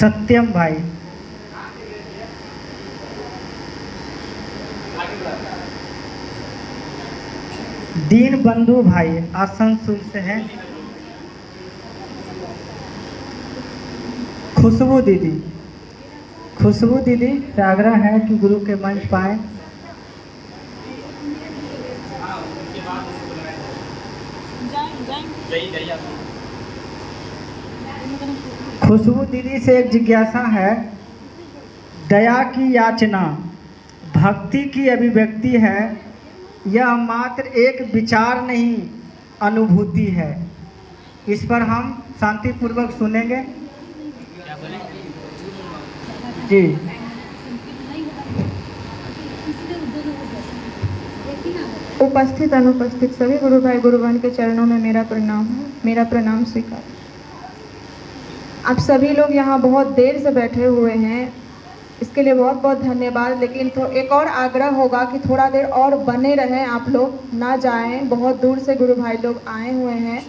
सत्यम भाई। दीन बंधु भाई आसनसोल से हैं। खुशबू दीदी से आग्रह है कि गुरु के मंच पाए। खुशबू दीदी से एक जिज्ञासा है। दया की याचना भक्ति की अभिव्यक्ति है, यह मात्र एक विचार नहीं अनुभूति है। इस पर हम शांतिपूर्वक सुनेंगे जी। उपस्थित अनुपस्थित सभी गुरु भाई गुरुगण के चरणों में मेरा प्रणाम है, मेरा प्रणाम स्वीकार। आप सभी लोग यहाँ बहुत देर से बैठे हुए हैं, इसके लिए बहुत बहुत धन्यवाद। लेकिन तो एक और आग्रह होगा कि थोड़ा देर और बने रहें, आप लोग ना जाएं। बहुत दूर से गुरु भाई लोग आए हुए हैं,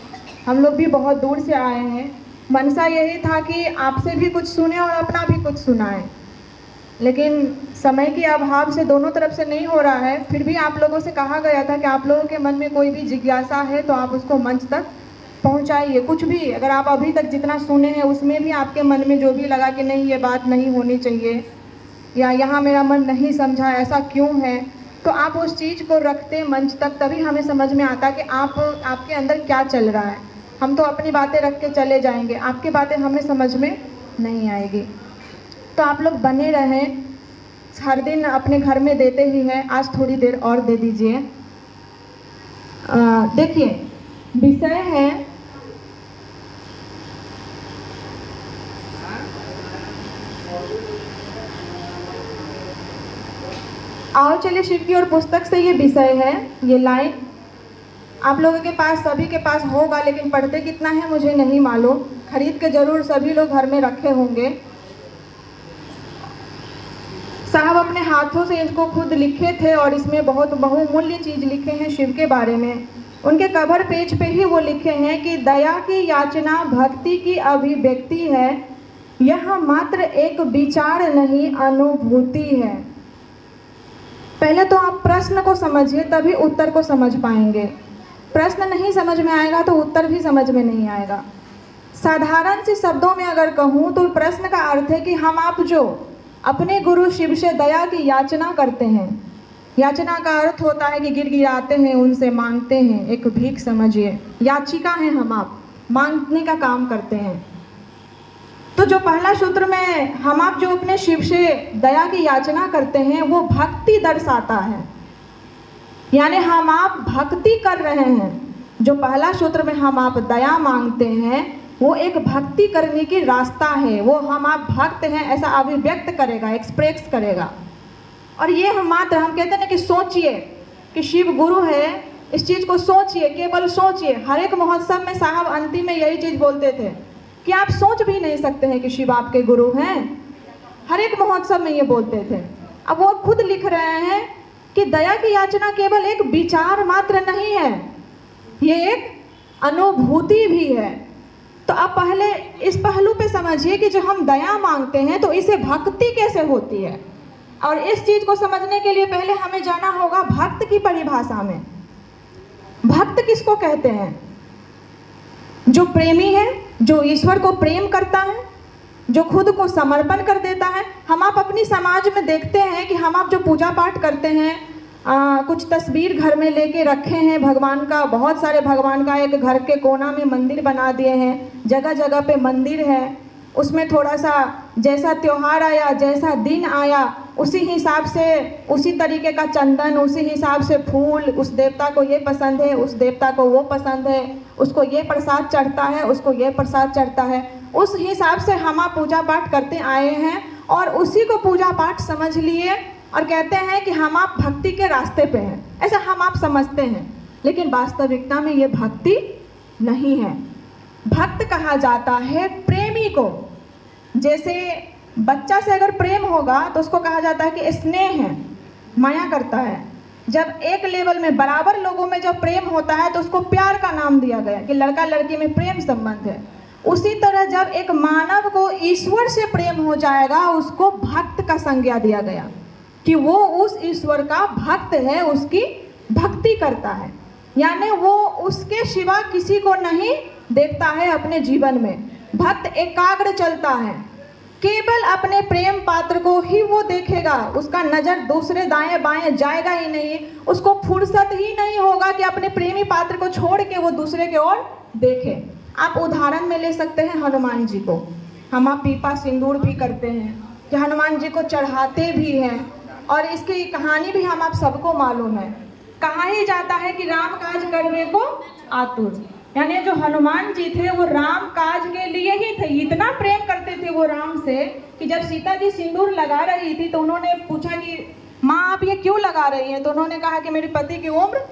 हम लोग भी बहुत दूर से आए हैं। मनसा यही था कि आपसे भी कुछ सुने और अपना भी कुछ सुनाएं, लेकिन समय के अभाव से दोनों तरफ से नहीं हो रहा है। फिर भी आप लोगों से कहा गया था कि आप लोगों के मन में कोई भी जिज्ञासा है तो आप उसको मंच तक पहुंचाइए। कुछ भी अगर आप अभी तक जितना सुने हैं उसमें भी आपके मन में जो भी लगा कि नहीं ये बात नहीं होनी चाहिए या यहाँ मेरा मन नहीं समझा, ऐसा क्यों है, तो आप उस चीज़ को रखते मंच तक, तभी हमें समझ में आता कि आपके अंदर क्या चल रहा है। हम तो अपनी बातें रख के चले जाएंगे, आपकी बातें हमें समझ में नहीं आएगी। तो आप लोग बने रहें, हर दिन अपने घर में देते ही हैं, आज थोड़ी देर और दे दीजिए। देखिए विषय है आओ चलिए शिव की ओर पुस्तक से ये विषय है। ये लाइन आप लोगों के पास सभी के पास होगा, लेकिन पढ़ते कितना है मुझे नहीं मालूम। खरीद के जरूर सभी लोग घर में रखे होंगे। साहब अपने हाथों से इसको खुद लिखे थे और इसमें बहुत बहुमूल्य चीज़ लिखे हैं शिव के बारे में। उनके कवर पेज पे ही वो लिखे हैं कि दया की याचना भक्ति की अभिव्यक्ति है, यह मात्र एक विचार नहीं अनुभूति है। पहले तो आप प्रश्न को समझिए, तभी उत्तर को समझ पाएंगे। प्रश्न नहीं समझ में आएगा तो उत्तर भी समझ में नहीं आएगा। साधारण से शब्दों में अगर कहूँ तो प्रश्न का अर्थ है कि हम आप जो अपने गुरु शिव से दया की याचना करते हैं, याचना का अर्थ होता है कि गिड़गिड़ाते हैं, उनसे मांगते हैं, एक भीख समझिए। याचिका है, हम आप मांगने का काम करते हैं। तो जो पहला सूत्र में हम आप जो अपने शिव से दया की याचना करते हैं वो भक्ति दर्शाता है, यानी हम आप भक्ति कर रहे हैं। जो पहला सूत्र में हम आप दया मांगते हैं वो एक भक्ति करने की रास्ता है, वो हम आप भक्त हैं ऐसा अभिव्यक्त करेगा, एक्सप्रेस करेगा। और ये हम मात्र हम कहते हैं कि सोचिए कि शिव गुरु है, इस चीज़ को सोचिए, केवल सोचिए। हर एक महोत्सव में साहब अंतिम में यही चीज़ बोलते थे कि आप सोच भी नहीं सकते हैं कि शिव आपके गुरु हैं। हर एक महोत्सव में ये बोलते थे। अब वो खुद लिख रहे हैं कि दया की याचना केवल एक विचार मात्र नहीं है, ये एक अनुभूति भी है। तो आप पहले इस पहलू पे समझिए कि जो हम दया मांगते हैं तो इसे भक्ति कैसे होती है। और इस चीज़ को समझने के लिए पहले हमें जाना होगा भक्त की परिभाषा में। भक्त किसको कहते हैं? जो प्रेमी है, जो ईश्वर को प्रेम करता है, जो खुद को समर्पण कर देता है। हम आप अपनी समाज में देखते हैं कि हम आप जो पूजा पाठ करते हैं, कुछ तस्वीर घर में लेके रखे हैं भगवान का, बहुत सारे भगवान का एक घर के कोना में मंदिर बना दिए हैं, जगह जगह पे मंदिर है। उसमें थोड़ा सा जैसा त्यौहार आया, जैसा दिन आया, उसी हिसाब से उसी तरीके का चंदन, उसी हिसाब से फूल, उस देवता को ये पसंद है, उस देवता को वो पसंद है, उसको ये प्रसाद चढ़ता है, उसको ये प्रसाद चढ़ता है। उस हिसाब से हम आप पूजा पाठ करते आए हैं और उसी को पूजा पाठ समझ लिए और कहते हैं कि हम आप भक्ति के रास्ते पे हैं, ऐसा हम आप समझते हैं। लेकिन वास्तविकता में ये भक्ति नहीं है। भक्त कहा जाता है प्रेमी को। जैसे बच्चा से अगर प्रेम होगा तो उसको कहा जाता है कि स्नेह है, माया करता है। जब एक लेवल में बराबर लोगों में जब प्रेम होता है तो उसको प्यार का नाम दिया गया कि लड़का लड़की में प्रेम संबंध है। उसी तरह जब एक मानव को ईश्वर से प्रेम हो जाएगा, उसको भक्त का संज्ञा दिया गया कि वो उस ईश्वर का भक्त है, उसकी भक्ति करता है, यानी वो उसके सिवा किसी को नहीं देखता है अपने जीवन में। भक्त एकाग्र चलता है, केवल अपने प्रेम पात्र को ही वो देखेगा, उसका नज़र दूसरे दाएं बाएं जाएगा ही नहीं, उसको फुर्सत ही नहीं होगा कि अपने प्रेमी पात्र को छोड़ के वो दूसरे की ओर देखे। आप उदाहरण में ले सकते हैं हनुमान जी को। हम आप पीपा सिंदूर भी करते हैं, कि हनुमान जी को चढ़ाते भी हैं, और इसकी कहानी भी हम आप सबको मालूम है। कहा ही जाता है कि राम काज करने को आतुर, यानी जो हनुमान जी थे वो राम काज के लिए ही थे। इतना प्रेम करते थे वो राम से कि जब सीता जी सिंदूर लगा रही थी तो उन्होंने पूछा कि माँ आप ये क्यों लगा रही हैं? तो उन्होंने कहा कि मेरे पति की उम्र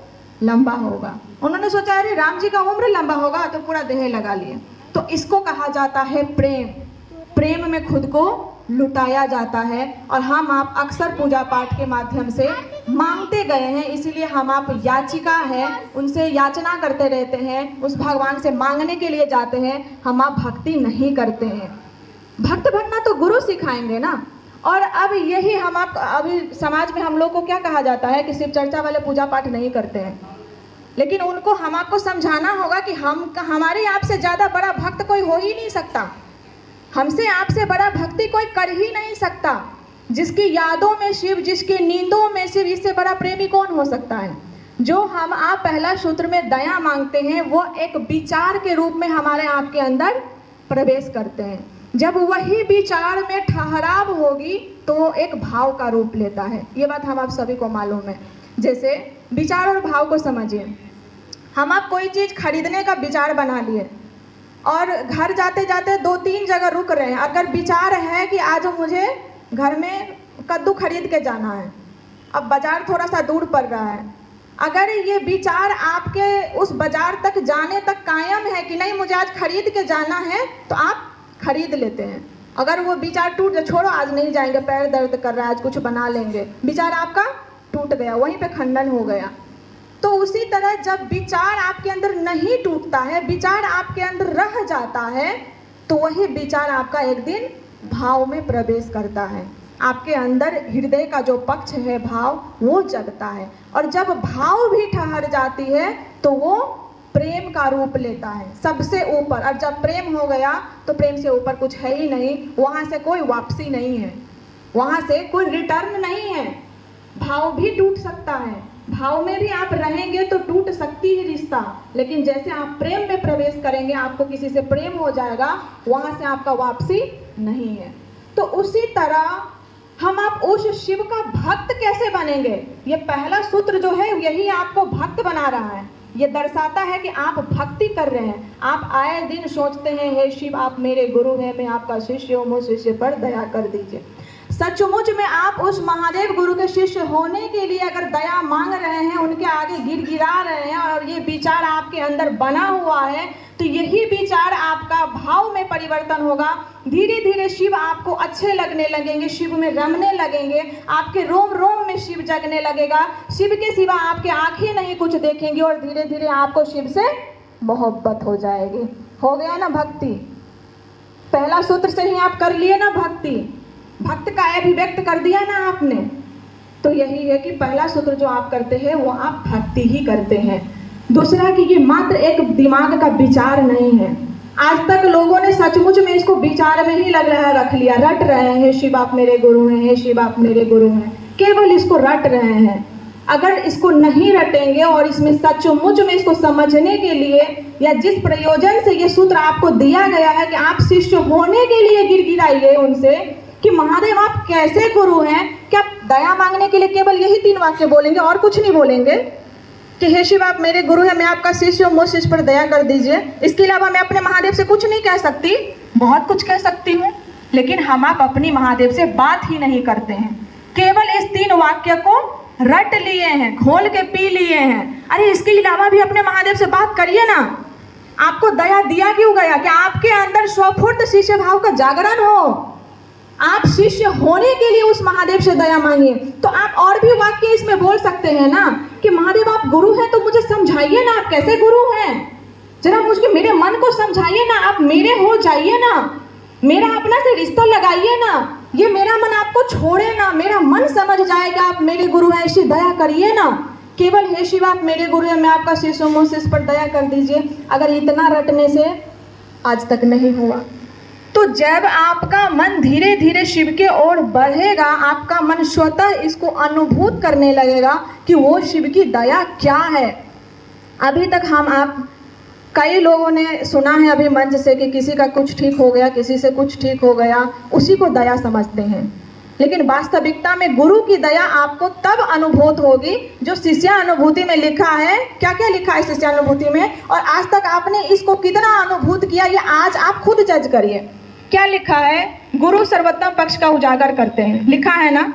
लंबा होगा। उन्होंने सोचा अरे राम जी का उम्र लंबा होगा, तो पूरा देह लगा लिए। तो इसको कहा जाता है प्रेम। प्रेम में खुद को लुटाया जाता है, और हम आप अक्सर पूजा पाठ के माध्यम से मांगते गए हैं, इसीलिए हम आप याचिका है उनसे याचना करते रहते हैं, उस भगवान से मांगने के लिए जाते हैं, हम आप भक्ति नहीं करते हैं। भक्त बनना तो गुरु सिखाएंगे ना। और अब यही हम आप अभी समाज में हम लोग को क्या कहा जाता है कि शिव चर्चा वाले पूजा पाठ नहीं करते हैं, लेकिन उनको हम आपको समझाना होगा कि हमारे आपसे ज़्यादा बड़ा भक्त कोई हो ही नहीं सकता, हमसे आपसे बड़ा भक्ति कोई कर ही नहीं सकता। जिसकी यादों में शिव, जिसकी नींदों में शिव, इससे बड़ा प्रेमी कौन हो सकता है? जो हम आप पहला सूत्र में दया मांगते हैं, वो एक विचार के रूप में हमारे आपके अंदर प्रवेश करते हैं। जब वही विचार में ठहराव होगी तो वो एक भाव का रूप लेता है। ये बात हम आप सभी को मालूम है। जैसे विचार और भाव को समझिए। हम आप कोई चीज़ खरीदने का विचार बना लिए और घर जाते जाते 2-3 जगह रुक रहे हैं। अगर विचार है कि आज मुझे घर में कद्दू खरीद के जाना है, अब बाज़ार थोड़ा सा दूर पड़ रहा है, अगर ये विचार आपके उस बाज़ार तक जाने तक कायम है कि नहीं मुझे आज खरीद के जाना है, तो आप खरीद लेते हैं। अगर वो विचार टूट जाए, छोड़ो आज नहीं जाएंगे, पैर दर्द कर रहा है, आज कुछ बना लेंगे, विचार आपका टूट गया, वहीं पे खंडन हो गया। तो उसी तरह जब विचार आपके अंदर नहीं टूटता है, विचार आपके अंदर रह जाता है, तो वही विचार आपका एक दिन भाव में प्रवेश करता है। आपके अंदर हृदय का जो पक्ष है भाव, वो जगता है, और जब भाव भी ठहर जाती है तो वो प्रेम का रूप लेता है सबसे ऊपर। और जब प्रेम हो गया तो प्रेम से ऊपर कुछ है ही नहीं, वहाँ से कोई वापसी नहीं है, वहाँ से कोई रिटर्न नहीं है। भाव भी टूट सकता है, भाव में भी आप रहेंगे तो टूट सकती है रिश्ता, लेकिन जैसे आप प्रेम में प्रवेश करेंगे, आपको किसी से प्रेम हो जाएगा, वहाँ से आपका वापसी नहीं है। तो उसी तरह हम आप उस शिव का भक्त कैसे बनेंगे, ये पहला सूत्र जो है यही आपको भक्त बना रहा है। ये दर्शाता है कि आप भक्ति कर रहे हैं। आप आए दिन सोचते हैं हे शिव आप मेरे गुरु हैं, मैं आपका शिष्य हूँ, मुझ शिष्य पर दया कर दीजिए। सचमुच में आप उस महादेव गुरु के शिष्य होने के लिए अगर दया मांग रहे हैं, उनके आगे गिड़गिड़ा रहे हैं, और ये विचार आपके अंदर बना हुआ है, तो यही विचार आपका भाव में परिवर्तन होगा। धीरे धीरे शिव आपको अच्छे लगने लगेंगे, शिव में रमने लगेंगे, आपके रोम रोम में शिव जगने लगेगा, शिव के सिवा आपके आंखें नहीं कुछ देखेंगी, और धीरे धीरे आपको शिव से मोहब्बत हो जाएगी। हो गया ना भक्ति? पहला सूत्र से ही आप कर लिए ना भक्ति, भक्त का अभिव्यक्त कर दिया ना आपने। तो यही है कि पहला सूत्र जो आप करते हैं वो आप भक्ति ही करते हैं। दूसरा कि ये मात्र एक दिमाग का विचार नहीं है। आज तक लोगों ने सचमुच में इसको विचार में ही रख लिया, रट रहे हैं शिव आप मेरे गुरु हैं, हे शिव आप मेरे गुरु हैं, केवल इसको रट रहे हैं। अगर इसको नहीं रटेंगे और इसमें सचमुच में इसको समझने के लिए, या जिस प्रयोजन से ये सूत्र आपको दिया गया है कि आप शिष्य होने के लिए गिड़गिड़ाइए उनसे कि महादेव आप कैसे गुरु हैं, क्या दया मांगने के लिए केवल यही 3 वाक्य बोलेंगे और कुछ नहीं बोलेंगे कि हे शिव आप मेरे गुरु हैं, मैं आपका शिष्य हूँ, मुझ शिष्य पर दया कर दीजिए। इसके अलावा मैं अपने महादेव से कुछ नहीं कह सकती, बहुत कुछ कह सकती हूँ, लेकिन हम आप अपनी महादेव से बात ही नहीं करते हैं। केवल इस 3 वाक्य को रट लिए हैं, घोल के पी लिए हैं। अरे इसके अलावा भी अपने महादेव से बात करिए ना। आपको दया दिया क्यों गया? कि आपके अंदर स्वफूर्त शिष्य भाव का जागरण हो, आप शिष्य होने के लिए उस महादेव से दया मांगिए। तो आप और भी वाक्य इसमें बोल सकते हैं ना कि महादेव आप गुरु हैं तो मुझे समझाइए ना, आप कैसे गुरु हैं, जरा मुझे मेरे मन को समझाइए ना, आप मेरे हो जाइए ना, मेरा अपना से रिश्ता लगाइए ना, ये मेरा मन आपको छोड़े ना, मेरा मन समझ जाएगा आप मेरे गुरु हैं, ऐसी दया करिए ना। केवल हे शिव आप मेरे गुरु हैं, मैं आपका शिष्य हूँ, मुझसे इस पर दया कर दीजिए। अगर इतना रटने से आज तक नहीं हुआ, तो जब आपका मन धीरे धीरे शिव के ओर बढ़ेगा, आपका मन स्वतः इसको अनुभूत करने लगेगा कि वो शिव की दया क्या है। अभी तक आप कई लोगों ने सुना है अभी मंच से कि किसी का कुछ ठीक हो गया, किसी से कुछ ठीक हो गया, उसी को दया समझते हैं। लेकिन वास्तविकता में गुरु की दया आपको तब अनुभूत होगी जो शिष्यानुभूति में लिखा है। क्या क्या लिखा है शिष्यानुभूति में, और आज तक आपने इसको कितना अनुभूत किया, ये आज आप खुद जज करिए। क्या लिखा है? गुरु सर्वोत्तम पक्ष का उजागर करते हैं, लिखा है ना।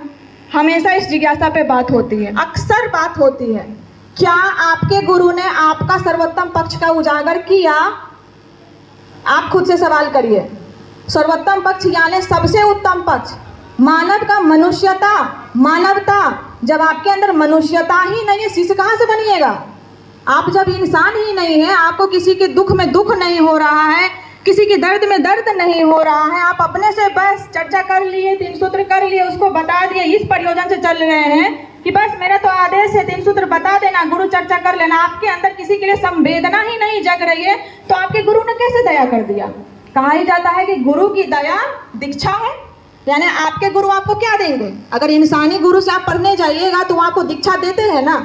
हमेशा इस जिज्ञासा पे बात होती है, अक्सर बात होती है, क्या आपके गुरु ने आपका सर्वोत्तम पक्ष का उजागर किया? आप खुद से सवाल करिए। सर्वोत्तम पक्ष यानी सबसे उत्तम पक्ष, मानव का मनुष्यता, मानवता। जब आपके अंदर मनुष्यता ही नहीं है, शिष्य कहाँ से बनिएगा? आप जब इंसान ही नहीं है, आपको किसी के दुख में दुख नहीं हो रहा है, किसी के दर्द में दर्द नहीं हो रहा है, आप अपने से बस चर्चा कर लिए, 3 सूत्र कर लिए, उसको बता दिए, इस प्रयोजन से चल रहे हैं कि बस मेरा तो आदेश है 3 सूत्र बता देना, गुरु चर्चा कर लेना। आपके अंदर किसी के लिए संवेदना ही नहीं जग रही है, तो आपके गुरु ने कैसे दया कर दिया? कहा ही जाता है कि गुरु की दया दीक्षा है, यानी आपके गुरु आपको क्या देंगे? अगर इंसानी गुरु से आप पढ़ने जाइएगा तो आपको दीक्षा देते हैं ना,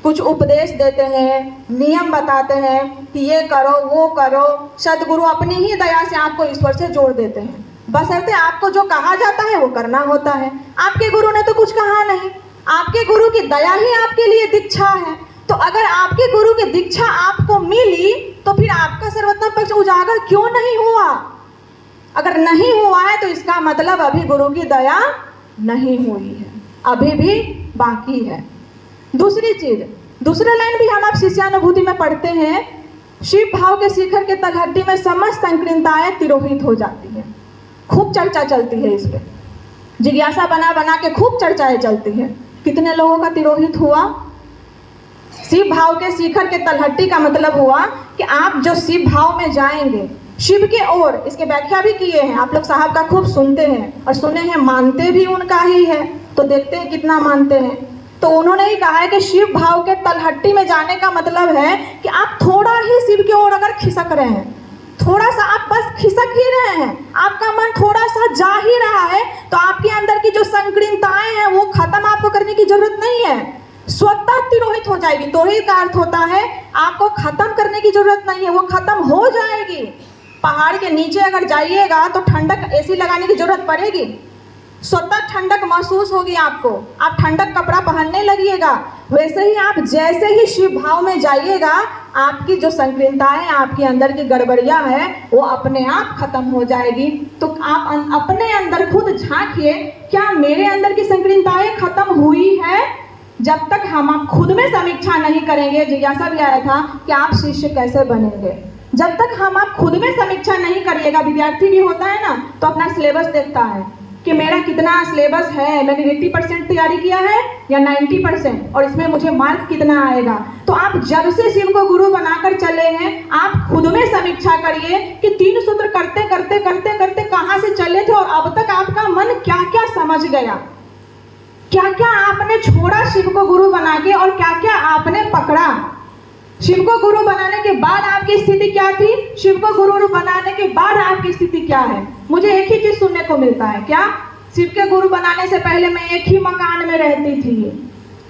कुछ उपदेश देते हैं, नियम बताते हैं कि ये करो वो करो। सदगुरु अपनी ही दया से आपको ईश्वर से जोड़ देते हैं, बशर्ते आपको जो कहा जाता है वो करना होता है। आपके गुरु ने तो कुछ कहा नहीं, आपके गुरु की दया ही आपके लिए दीक्षा है। तो अगर आपके गुरु की दीक्षा आपको मिली तो फिर आपका सर्वोत्तम पक्ष उजागर क्यों नहीं हुआ? अगर नहीं हुआ है तो इसका मतलब अभी गुरु की दया नहीं हुई है, अभी भी बाकी है। दूसरी चीज, दूसरा लाइन भी हम आप शिष्यानुभूति में पढ़ते हैं, शिव भाव के शिखर के तलहटी में समस्त संकीर्णताएं तिरोहित हो जाती है। खूब चर्चा चलती है इस पे, जिज्ञासा बना बना के खूब चर्चाएं चलती है। कितने लोगों का तिरोहित हुआ? शिव भाव के शिखर के तलहटी का मतलब हुआ कि आप जो शिव भाव में जाएंगे, शिव के ओर, इसके व्याख्या भी किए हैं आप लोग, साहब का खूब सुनते हैं और सुने हैं, मानते भी उनका ही है, तो देखते हैं कितना मानते हैं। तो उन्होंने ही कहा है कि शिव भाव के तलहटी में जाने का मतलब है कि आप थोड़ा ही शिव की ओर अगर खिसक रहे हैं, थोड़ा सा आप बस खिसक ही रहे हैं, आपका मन थोड़ा सा जा ही रहा है, तो आपके अंदर की जो संकीर्णताएं हैं वो खत्म आपको करने की जरूरत नहीं है, स्वतः तिरोहित हो जाएगी। तिरोहित का अर्थ होता है आपको खत्म करने की जरूरत नहीं है, वो खत्म हो जाएगी। पहाड़ के नीचे अगर जाइएगा तो ठंडक एसी लगाने की जरूरत पड़ेगी, स्वतः ठंडक महसूस होगी आपको, आप ठंडक कपड़ा पहनने लगिएगा। वैसे ही आप जैसे ही शिव भाव में जाइएगा, आपकी जो संकीर्णताएं, आपके अंदर की गड़बड़ियां हैं, वो अपने आप खत्म हो जाएगी। तो आप अपने अंदर खुद झांकिए, क्या मेरे अंदर की संकीर्णताएं खत्म हुई है? जब तक आप खुद में समीक्षा नहीं करेंगे, जिज्ञासा भी आया था कि आप शिष्य कैसे बनेंगे, जब तक आप खुद में समीक्षा नहीं करिएगा। विद्यार्थी भी होता है ना, तो अपना सिलेबस देखता है कि मेरा कितना सिलेबस है, मैंने 80% तैयारी किया है या 90%, और इसमें मुझे मार्क कितना आएगा। तो आप जब से शिव को गुरु बनाकर चले हैं, आप खुद में समीक्षा करिए कि 3 सूत्र करते करते करते करते कहाँ से चले थे और अब तक आपका मन क्या क्या समझ गया, क्या क्या आपने छोड़ा शिव को गुरु बना के और क्या क्या आपने पकड़ा। शिव को गुरु बनाने के बाद आपकी स्थिति क्या थी, शिव को गुरु बनाने के बाद आपकी स्थिति क्या है? मुझे एक ही चीज सुनने को मिलता है, क्या? शिव के गुरु बनाने से पहले मैं एक ही मकान में रहती थी,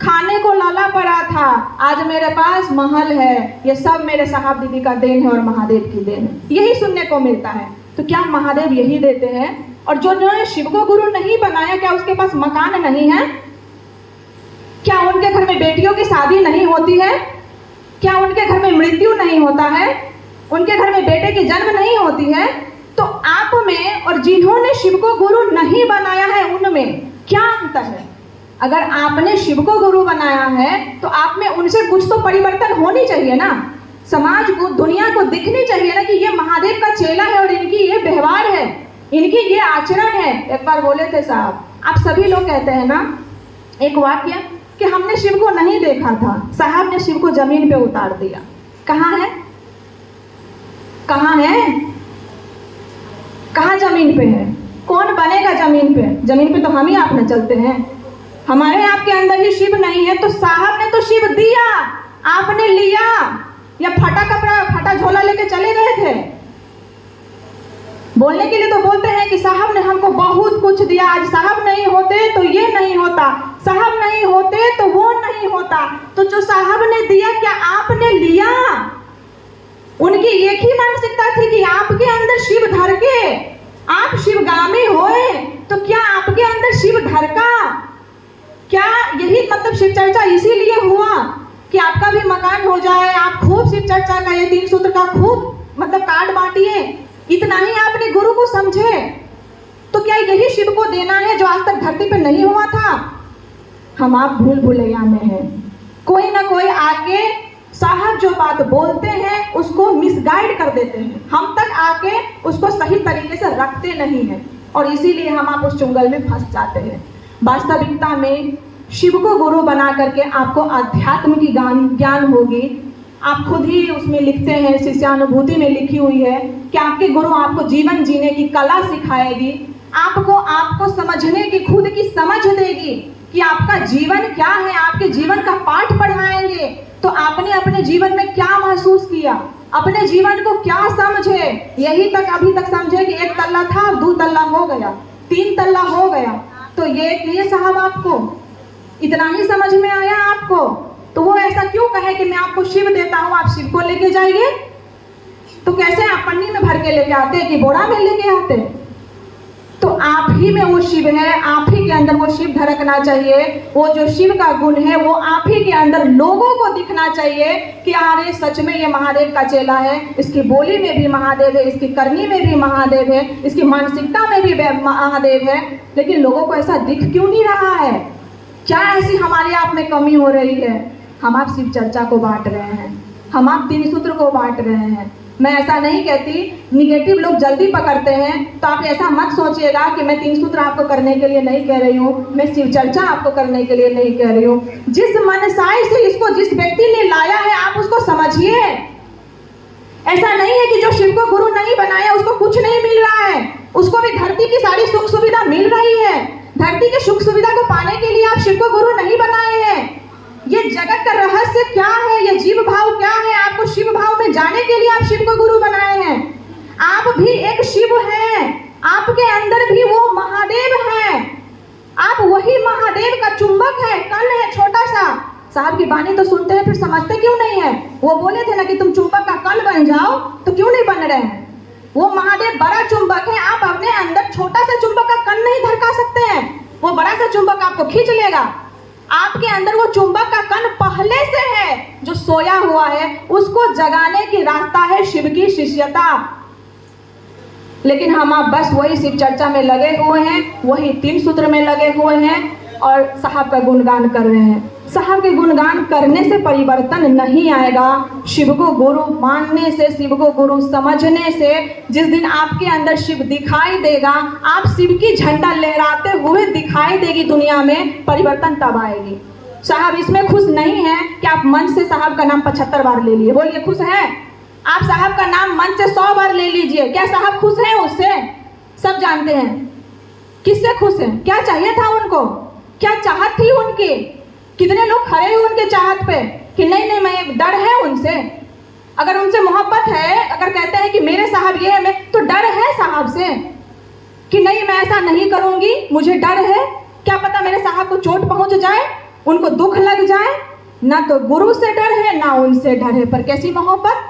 खाने को लाला पड़ा था, आज मेरे पास महल है, ये सब मेरे साहब दीदी का देन है और महादेव की देन है, यही सुनने को मिलता है। तो क्या महादेव यही देते हैं? और जो शिव को गुरु नहीं बनाया, क्या उसके पास मकान नहीं है? क्या उनके घर में बेटियों की शादी नहीं होती है? क्या उनके घर में मृत्यु नहीं होता है? उनके घर में बेटे की जन्म नहीं होती है? तो आप में और जिन्होंने शिव को गुरु नहीं बनाया है उनमें क्या अंतर है? अगर आपने शिव को गुरु बनाया है तो आप में उनसे कुछ तो परिवर्तन होनी चाहिए ना, समाज को, दुनिया को दिखनी चाहिए ना कि ये महादेव का चेला है और इनकी ये व्यवहार है, इनकी ये आचरण है। एक बार बोले थे साहब, आप सभी लोग कहते हैं ना एक वाक्य कि हमने शिव को नहीं देखा था, साहब ने शिव को जमीन पे उतार दिया। कहाँ है? कहाँ है? कहाँ जमीन पे है? कौन बनेगा जमीन पे? जमीन पे तो हम ही आप न चलते हैं। हमारे आपके अंदर ही शिव नहीं है, तो साहब ने तो शिव दिया, आपने लिया या फटा कपड़ा फटा झोला लेके चले गए थे? बोलने के लिए तो बोलते हैं कि साहब ने हमको बहुत कुछ दिया, आज साहब नहीं होते तो ये नहीं होता, साहब नहीं होते तो वो नहीं होता। तो जो साहब ने दिया क्या आपने लिया? उनकी एक ही मानसिकता थी कि आपके अंदर शिव धर के आप शिवगामी होए, तो क्या आपके अंदर शिव धर का? क्या यही मतलब शिव चर्चा इसीलिए हुआ कि आपका भी मकान हो जाए, आप खूब शिव चर्चा का ये 3 सूत्र का खूब मतलब कार्ड बांटिए, इतना ही आपने गुरु को समझे? तो क्या यही शिव को देना है जो आज तक धरती पे नहीं हुआ था? हम आप भूल भुलैया में हैं। कोई ना कोई आके साहब जो बात बोलते हैं उसको मिसगाइड कर देते हैं, हम तक आके उसको सही तरीके से रखते नहीं हैं, और इसीलिए हम आप उस चुंगल में फंस जाते हैं। वास्तविकता में शिव को गुरु बना करके आपको अध्यात्म की ज्ञान होगी। आप खुद ही उसमें लिखते हैं, शिष्यानुभूति में लिखी हुई है कि आपके गुरु आपको जीवन जीने की कला सिखाएगी, आपको समझने की खुद की समझ देगी कि आपका जीवन क्या है, आपके जीवन का पाठ पढ़ाएंगे। तो आपने अपने जीवन में क्या महसूस किया, अपने जीवन को क्या समझे, यही तक अभी तक समझे कि 1 तल्ला था, 2 तल्ला हो गया, 3 तल्ला हो गया, तो ये साहब आपको इतना ही समझ में आया आपको? तो वो ऐसा क्यों कहे कि मैं आपको शिव देता हूँ, आप शिव को लेके जाइए? तो कैसे आप पन्नी में भर के लेके आते कि बोरा में लेके आते? तो आप ही में वो शिव है, आप ही के अंदर वो शिव धड़कना चाहिए। वो जो शिव का गुण है वो आप ही के अंदर लोगों को दिखना चाहिए कि अरे सच में ये महादेव का चेला है, इसकी बोली में भी महादेव है, इसकी करनी में भी महादेव है, इसकी मानसिकता में भी महादेव है। लेकिन लोगों को ऐसा दिख क्यों नहीं रहा है? क्या ऐसी हमारे आप में कमी हो रही है? हम आप शिव चर्चा को बांट रहे हैं, हम आप 3 सूत्र को बांट रहे हैं। मैं ऐसा नहीं कहती, निगेटिव लोग जल्दी पकड़ते हैं, तो आप ऐसा मत सोचिएगा कि मैं 3 सूत्र आपको करने के लिए नहीं कह रही हूँ, मैं शिव चर्चा आपको करने के लिए नहीं कह रही हूँ। जिस मनसाई से इसको जिस व्यक्ति ने लाया है आप उसको समझिए। ऐसा नहीं है कि जो शिव को गुरु नहीं बनाया उसको कुछ नहीं मिल रहा है, उसको भी धरती की सारी सुख सुविधा मिल रही है। धरती के सुख सुविधा को पाने के लिए आप शिव को गुरु नहीं बनाए हैं। ये जगत का रहस्य क्या है, ये जीव भाव क्या है, आपको शिव भाव में जाने के लिए आप शिव को गुरु बनाए हैं। आप भी एक शिव हैं, आपके अंदर भी वो महादेव हैं, आप वही महादेव का चुंबक है, कण है छोटा सा। साहब की बानी तो सुनते हैं फिर समझते क्यों नहीं है? वो बोले थे ना कि तुम चुंबक का कण बन जाओ, तो क्यों नहीं बन रहे हैं? वो महादेव बड़ा चुंबक है, आप अपने अंदर छोटा सा चुंबक का कण नहीं धड़का सकते हैं, वो बड़ा सा चुंबक आपको खींच लेगा। आपके अंदर वो चुंबक का कण पहले से है जो सोया हुआ है, उसको जगाने की रास्ता है शिव की शिष्यता। लेकिन हम आप बस वही शिव चर्चा में लगे हुए हैं, वही 3 सूत्र में लगे हुए हैं और साहब का गुणगान कर रहे हैं। साहब के गुणगान करने से परिवर्तन नहीं आएगा। शिव को गुरु मानने से, शिव को गुरु समझने से, जिस दिन आपके अंदर शिव दिखाई देगा, आप शिव की झंडा लहराते हुए दिखाई देगी दुनिया में, परिवर्तन तब आएगी। साहब इसमें खुश नहीं है कि आप मन से साहब का नाम 75 बार ले लिए, बोलिए खुश हैं? आप साहब का नाम मन से 100 बार ले लीजिए, क्या साहब खुश हैं उससे? सब जानते हैं किससे खुश हैं, क्या चाहिए था उनको, क्या चाहत थी उनकी। कितने लोग खड़े हुए उनके चाहत पे कि नहीं नहीं मैं एक डर है उनसे। अगर उनसे मोहब्बत है, अगर कहते हैं कि मेरे साहब ये है, मैं तो डर है साहब से कि नहीं मैं ऐसा नहीं करूंगी, मुझे डर है, क्या पता मेरे साहब को चोट पहुंच जाए, उनको दुख लग जाए। ना तो गुरु से डर है ना उनसे डर है, पर कैसी मोहब्बत।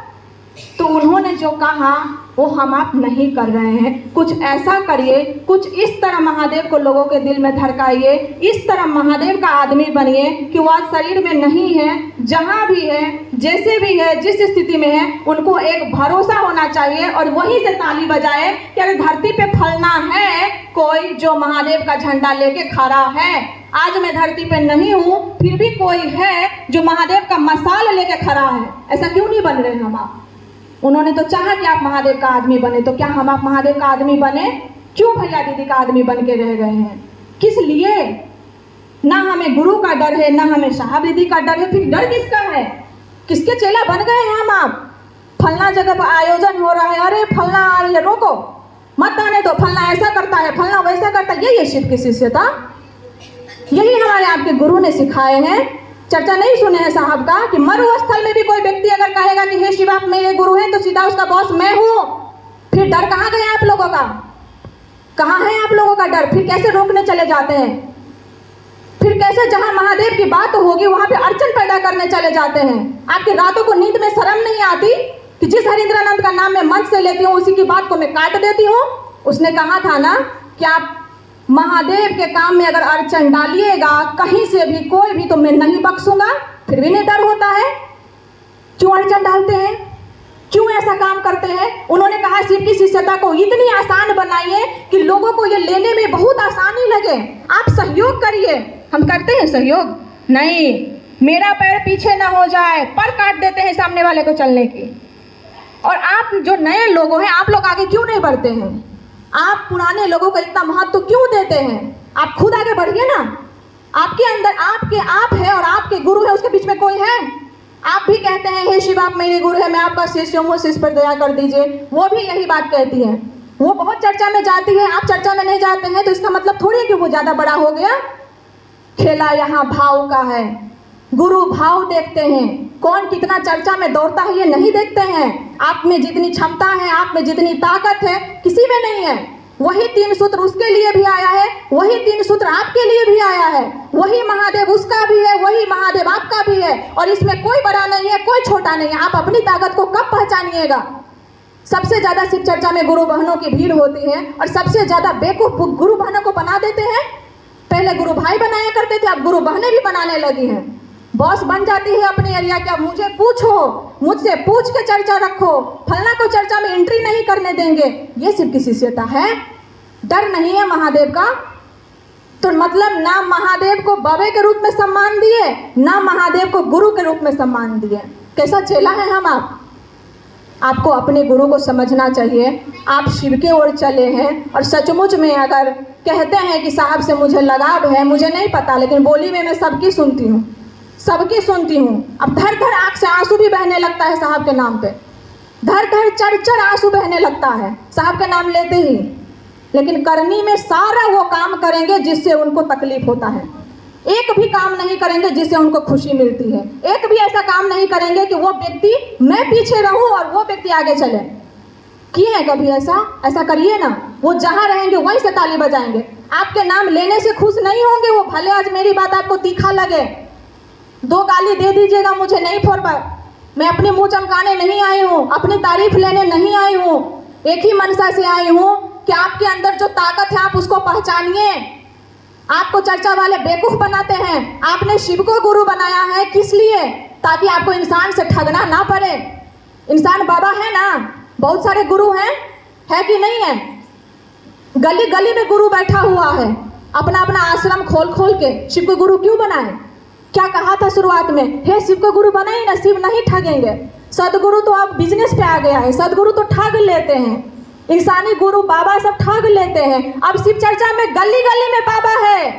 तो उन्होंने जो कहा वो हम आप नहीं कर रहे हैं। कुछ ऐसा करिए, कुछ इस तरह महादेव को लोगों के दिल में धड़काइए, इस तरह महादेव का आदमी बनिए कि वो आज शरीर में नहीं है, जहाँ भी है, जैसे भी है, जिस स्थिति में है, उनको एक भरोसा होना चाहिए और वहीं से ताली बजाए कि अगर धरती पे फलना है कोई जो महादेव का झंडा लेके खड़ा है। आज मैं धरती पे नहीं हूँ, फिर भी कोई है जो महादेव का मसाल लेके खड़ा है। ऐसा क्यों नहीं बन रहे हम आप? उन्होंने तो चाहा कि आप महादेव का आदमी बने, तो क्या हम आप महादेव का आदमी बने? क्यों भैया दीदी का आदमी बन के रह गए हैं? किस लिए? ना हमें गुरु का डर है, ना हमें साहब दीदी का डर है, फिर डर किसका है? किसके चेला बन गए हैं हम आप? फलना जगह पर आयोजन हो रहा है, अरे फलना आ रही है, रोको मत आने दो, फलना ऐसा करता है, फलना वैसा करता है। यही शिव की शिष्यता, यही हमारे आपके गुरु ने सिखाए हैं। चर्चा नहीं सुने हैं साहब का कि मरुस्थल में भी कोई व्यक्ति अगर कहेगा कि हे शिव आप मेरे गुरु हैं, तो सीधा उसका बॉस मैं हूँ। फिर डर कहाँ गया आप लोगों का? कहाँ है आप लोगों का डर? फिर कैसे रोकने चले जाते हैं? फिर कैसे जहाँ महादेव की बात होगी वहाँ पे अड़चन पैदा करने चले जाते हैं? आपकी रातों को नींद में शर्म नहीं आती कि जिस हरिंद्रानंद का नाम मैं मंच से लेती हूँ उसी की बात को मैं काट देती हूँ? उसने कहा था ना कि आप महादेव के काम में अगर अड़चन डालिएगा कहीं से भी कोई भी तो मैं नहीं बख्शूंगा। फिर भी नहीं डर होता है? क्यों अड़चन डालते हैं? क्यों ऐसा काम करते हैं? उन्होंने कहा शिव की शिष्यता को इतनी आसान बनाइए कि लोगों को ये लेने में बहुत आसानी लगे। आप सहयोग करिए। हम करते हैं सहयोग? नहीं, मेरा पैर पीछे ना हो जाए, पर काट देते हैं सामने वाले को चलने की। और आप जो नए लोग हैं, आप लोग आगे क्यों नहीं बढ़ते हैं? आप पुराने लोगों को इतना महत्व क्यों देते हैं? आप खुद आगे बढ़िए ना। आपके अंदर आपके आप है और आपके गुरु है, उसके बीच में कोई है? आप भी कहते हैं हे शिव आप मेरे गुरु है, मैं आपका शिष्य हूँ, शिष्य पर दया कर दीजिए। वो भी यही बात कहती है, वो बहुत चर्चा में जाती है, आप चर्चा में नहीं जाते हैं, तो इसका मतलब थोड़ी है कि वो ज़्यादा बड़ा हो गया। खेला यहाँ भाव का है। गुरु भाव देखते हैं, कौन कितना चर्चा में दौड़ता है ये नहीं देखते हैं। आप में जितनी क्षमता है, आप में जितनी ताकत है, किसी में नहीं है। वही 3 सूत्र उसके लिए भी आया है, वही 3 सूत्र आपके लिए भी आया है। वही महादेव उसका भी है, वही महादेव आपका भी है। और इसमें कोई बड़ा नहीं है, कोई छोटा नहीं है। आप अपनी ताकत को कब पहचानिएगा? सबसे ज़्यादा शिव चर्चा में गुरु बहनों की भीड़ होती है और सबसे ज़्यादा बेवकूफ गुरु बहनों को बना देते हैं। पहले गुरु भाई बनाया करते थे, अब गुरु बहनें भी बनाने लगी हैं। बॉस बन जाती है अपने एरिया के। अब मुझे पूछो, मुझसे पूछ के चर्चा रखो, फलना को चर्चा में एंट्री नहीं करने देंगे। ये शिव की शिष्यता है? डर नहीं है महादेव का? तो मतलब ना महादेव को बाबे के रूप में सम्मान दिए, ना महादेव को गुरु के रूप में सम्मान दिए। कैसा चेला है हम आप? आपको अपने गुरु को समझना चाहिए। आप शिव के ओर चले हैं और सचमुच में अगर कहते हैं कि साहब से मुझे लगाव है, मुझे नहीं पता, लेकिन बोली में मैं सबकी सुनती हूँ, सबकी सुनती हूँ। अब धर धर आँख से आंसू भी बहने लगता है साहब के नाम पे, धर धर चढ़ आंसू बहने लगता है साहब के नाम लेते ही। लेकिन करनी में सारा वो काम करेंगे जिससे उनको तकलीफ होता है। एक भी काम नहीं करेंगे जिससे उनको खुशी मिलती है। एक भी ऐसा काम नहीं करेंगे कि वो व्यक्ति मैं पीछे रहूं और वो व्यक्ति आगे चले। किए हैं कभी ऐसा? ऐसा करिए ना। वो जहाँ रहेंगे वहीं से ताली बजाएंगे। आपके नाम लेने से खुश नहीं होंगे वो, भले आज मेरी बात आपको तीखा लगे। 2 गाली दे दीजिएगा, मुझे नहीं फोड़। मैं अपने मुँह चमकाने नहीं आई हूँ, अपनी तारीफ लेने नहीं आई हूँ। एक ही मनसा से आई हूँ कि आपके अंदर जो ताकत है आप उसको पहचानिए। आपको चर्चा वाले बेवकूफ बनाते हैं। आपने शिव को गुरु बनाया है किस लिए? ताकि आपको इंसान से ठगना ना पड़े। इंसान बाबा है ना, बहुत सारे गुरु हैं, है कि नहीं है? गली गली में गुरु बैठा हुआ है, अपना अपना आश्रम खोल खोल के। शिव को गुरु क्यों बनाए? क्या कहा था शुरुआत में? हे शिव को गुरु बनाइए ना, शिव नहीं ठगेंगे। सदगुरु तो अब बिजनेस पे आ गया है, सदगुरु तो ठग लेते हैं। इंसानी गुरु बाबा सब ठग लेते हैं। अब शिव चर्चा में गली गली में बाबा है,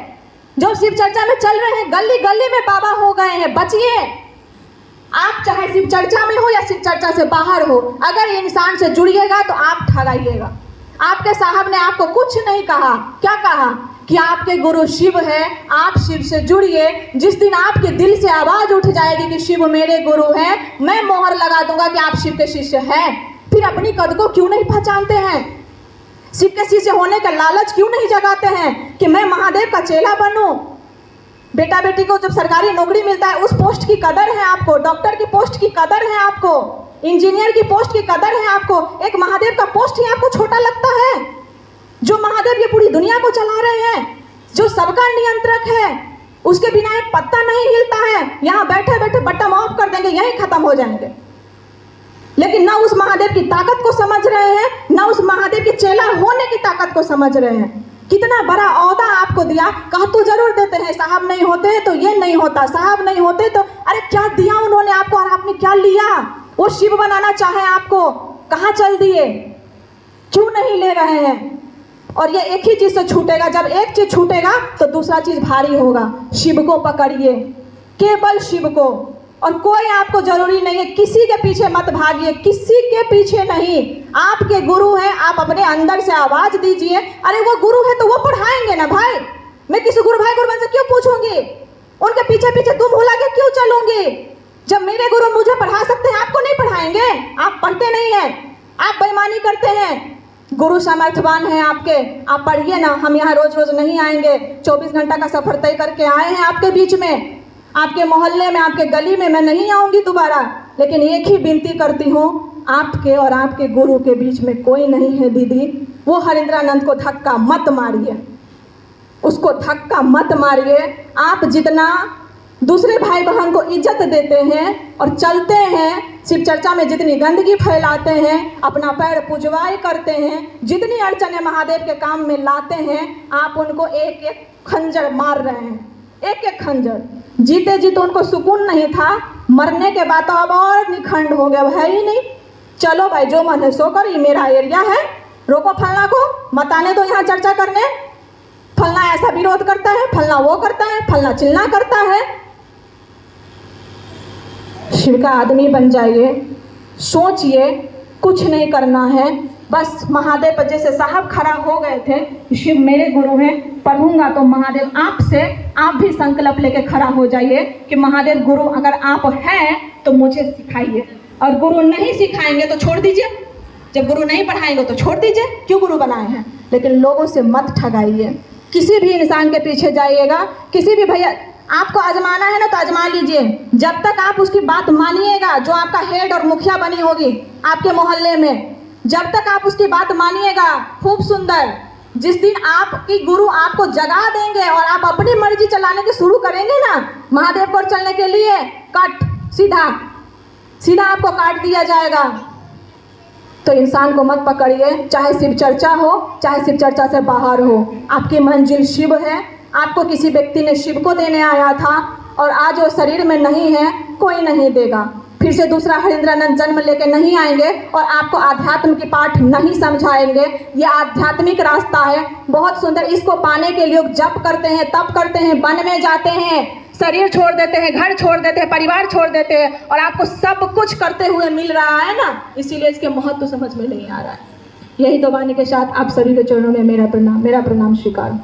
जो शिव चर्चा में चल रहे हैं गली गली में बाबा हो गए हैं। बचिए। आप चाहे शिव चर्चा में हो या शिव चर्चा से बाहर हो, अगर ये इंसान से जुड़िएगा तो आप ठगाइएगा। आपके साहब ने आपको कुछ नहीं कहा। क्या कहा? कि आपके गुरु शिव है, आप शिव से जुड़िए। जिस दिन आपके दिल से आवाज उठ जाएगी कि शिव मेरे गुरु हैं, मैं मोहर लगा दूंगा कि आप शिव के शिष्य हैं। फिर अपनी कद को क्यों नहीं पहचानते हैं? शिव के शिष्य होने का लालच क्यों नहीं जगाते हैं कि मैं महादेव का चेला बनूं? बेटा बेटी को जब सरकारी नौकरी मिलता है उस पोस्ट की कदर है आपको, डॉक्टर की पोस्ट की कदर है आपको, इंजीनियर की पोस्ट की कदर है आपको। एक महादेव का पोस्ट ही आपको छोटा लगता है? जो महादेव ये पूरी दुनिया को चला रहे हैं, जो सबका नियंत्रक है, उसके बिना एक पत्ता नहीं हिलता है। यहाँ बैठे बैठे बटन ऑफ कर देंगे, यहीं खत्म हो जाएंगे। लेकिन ना उस महादेव की ताकत को समझ रहे हैं, ना उस महादेव के चेला होने की ताकत को समझ रहे हैं। कितना बड़ा औहदा आपको दिया, कहा तो जरूर देते हैं, साहब नहीं होते तो ये नहीं होता, साहब नहीं होते तो, अरे क्या दिया उन्होंने आपको और आपने क्या लिया? वो शिव बनाना चाहे आपको, कहाँ चल दिए? क्यों नहीं ले रहे हैं? और ये एक ही चीज से छूटेगा। जब एक चीज छूटेगा तो दूसरा चीज भारी होगा। शिव को पकड़िए, केवल शिव को। और कोई आपको जरूरी नहीं है, किसी के पीछे मत भागिए, किसी के पीछे नहीं। आपके गुरु हैं, आप अपने अंदर से आवाज दीजिए, अरे वो गुरु है तो वो पढ़ाएंगे ना भाई, मैं किसी गुरु भाई गुरु बहन से क्यों पूछूंगी, उनके पीछे पीछे दुम हुला के क्यों चलूंगी? जब मेरे गुरु मुझे पढ़ा सकते हैं, आपको नहीं पढ़ाएंगे? आप पढ़ते नहीं हैं, आप बेईमानी करते हैं। गुरु सामर्थ्यवान हैं आपके, आप पढ़िए ना। हम यहाँ रोज रोज नहीं आएंगे, 24 घंटा का सफर तय करके आए हैं आपके बीच में, आपके मोहल्ले में, आपके गली में मैं नहीं आऊंगी दोबारा। लेकिन एक ही विनती करती हूँ, आपके और आपके गुरु के बीच में कोई नहीं है दीदी। वो हरिंद्रानंद को धक्का मत मारिए, उसको धक्का मत मारिए। आप जितना दूसरे भाई बहन को इज्जत देते हैं और चलते हैं, शिव चर्चा में जितनी गंदगी फैलाते हैं, अपना पैर पुजवाई करते हैं, जितनी अड़चने महादेव के काम में लाते हैं, आप उनको एक एक खंजर मार रहे हैं, एक एक खंजर। जीते जी तो उनको सुकून नहीं था, मरने के बाद तो अब और निखंड हो गया, है ही नहीं। चलो भाई, जो मन है सो कर, ये मेरा एरिया है, रोको फलना को, मत आने दो यहाँ चर्चा करने। फलना ऐसा विरोध करता है, फलना वो करता है, फलना चिल्ला करता है। शिव का आदमी बन जाइए, सोचिए, कुछ नहीं करना है। बस महादेव पर जैसे साहब खड़ा हो गए थे, शिव मेरे गुरु हैं, पढ़ूंगा तो महादेव आपसे, आप भी संकल्प लेके खड़ा हो जाइए कि महादेव गुरु अगर आप हैं तो मुझे सिखाइए, और गुरु नहीं सिखाएंगे तो छोड़ दीजिए। जब गुरु नहीं पढ़ाएंगे तो छोड़ दीजिए, क्यों गुरु बनाए हैं। लेकिन लोगों से मत ठगाइए, किसी भी इंसान के पीछे जाइएगा, किसी भी भैया, आपको आजमाना है ना तो आजमा लीजिए। जब तक आप उसकी बात मानिएगा, जो आपका हेड और मुखिया बनी होगी आपके मोहल्ले में, जब तक आप उसकी बात मानिएगा, खूब सुंदर, जिस दिन आपकी गुरु आपको जगा देंगे और आप अपनी मर्जी चलाने की शुरू करेंगे ना, महादेव पर चलने के लिए, कट सीधा सीधा आपको काट दिया जाएगा। तो इंसान को मत पकड़िए, चाहे शिव चर्चा हो, चाहे शिव चर्चा से बाहर हो। आपकी मंजिल शिव है, आपको किसी व्यक्ति ने शिव को देने आया था, और आज वो शरीर में नहीं है, कोई नहीं देगा। फिर से दूसरा हरिंद्रानंद जन्म लेके नहीं आएंगे और आपको आध्यात्म की पाठ नहीं समझाएंगे। ये आध्यात्मिक रास्ता है, बहुत सुंदर। इसको पाने के लिए जप करते हैं, तप करते हैं, वन में जाते हैं, शरीर छोड़ देते हैं, घर छोड़ देते हैं, परिवार छोड़ देते हैं, और आपको सब कुछ करते हुए मिल रहा है ना, इसीलिए इसके महत्व समझ में नहीं आ रहा है। यही तो वाणी के साथ आप सभी के चरणों में मेरा प्रणाम स्वीकार।